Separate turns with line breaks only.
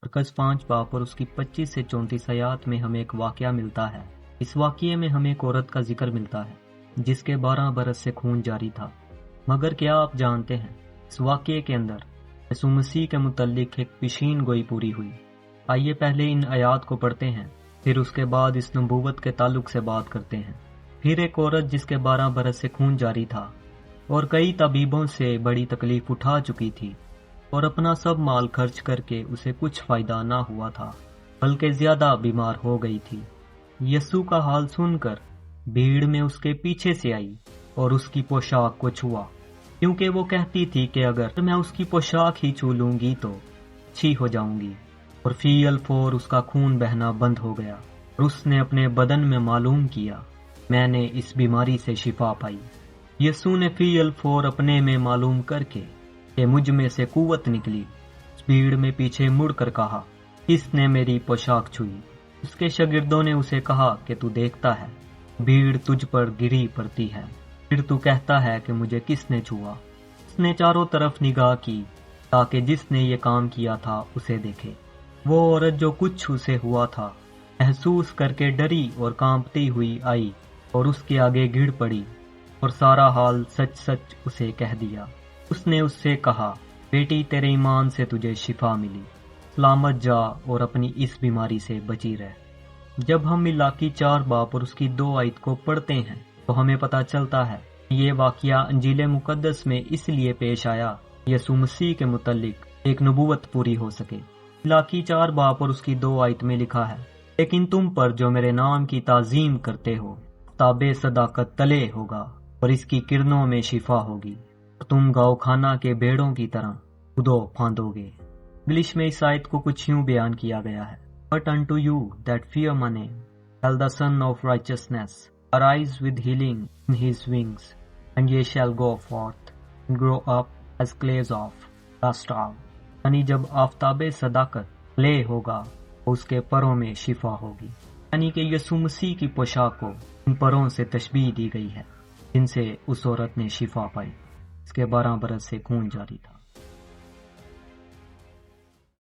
मरकज़ 5 बाब और उसकी 25 से 34 आयात में हमें एक वाक़या मिलता है। इस वाक़ये में हमें एक औरत का जिक्र मिलता है जिसके 12 बरस से खून जारी था। मगर क्या आप जानते हैं, इस वाक़ये के अंदर यीशु मसीह के मुतल्लिक एक पेशीन गोई पूरी हुई। आइए पहले इन आयात को पढ़ते हैं, फिर उसके बाद इस नबूवत के ताल्लुक से बात करते हैं। फिर एक औरत जिसके 12 बरस से खून जारी था और कई तबीबों से बड़ी तकलीफ उठा चुकी थी और अपना सब माल खर्च करके उसे कुछ फायदा ना हुआ था, बल्कि ज्यादा बीमार हो गई थी। यीशु का हाल सुनकर भीड़ में उसके पीछे से आई और उसकी पोशाक को छुआ, क्योंकि वो कहती थी कि अगर मैं उसकी पोशाक ही छू लूंगी तो अच्छी हो जाऊंगी। और फील फोर उसका खून बहना बंद हो गया और उसने अपने बदन में मालूम किया, मैंने इस बीमारी से शिफा पाई। यीशु ने फील फोर अपने में मालूम करके कि मुझ में से कुव्वत निकली, भीड़ में पीछे मुड़कर कहा, किसने मेरी पोशाक छुई? उसके शागिर्दों ने उसे कहा कि तू देखता है भीड़ तुझ पर गिरी पड़ती है, फिर तू कहता है कि मुझे किसने छुआ? उसने चारों तरफ निगाह की ताकि जिसने ये काम किया था उसे देखे। वो औरत जो कुछ उसे हुआ था महसूस करके डरी और कांपती हुई आई और उसके आगे गिर पड़ी और सारा हाल सच सच उसे कह दिया। उसने उससे कहा, बेटी तेरे ईमान से तुझे शिफा मिली, सलामत जा और अपनी इस बीमारी से बची रह। जब हम मिलाकी 4 बाब और उसकी 2 आयत को पढ़ते हैं तो हमें पता चलता है कि ये वाकया अंजील मुकद्दस में इसलिए पेश आया यीशु मसीह के मुतल्लिक एक नबूवत पूरी हो सके। मिलाकी 4 बाब और उसकी 2 आयत में लिखा है, लेकिन तुम पर जो मेरे नाम की ताजीम करते हो ताबे सदाकत तले होगा और इसकी किरणों में शिफा होगी और तुम गौखाना के भेड़ों की तरह कूदो फांदोगे। इंग्लिश में इस आयत को कुछ यूं बयान किया गया है, But unto you that fear my name shall the Son of Righteousness arise with healing in his wings, and ye shall go forth and grow up as clays of the straw। यानी जब आफताबे सदाकत ले होगा तो उसके परों में शिफा होगी। यानी कि यीशु मसीह की पोशाक को इन परों से तशबीह दी गई है जिनसे उस औरत ने शिफा पाई। इसके 12 बरस से खून जारी था।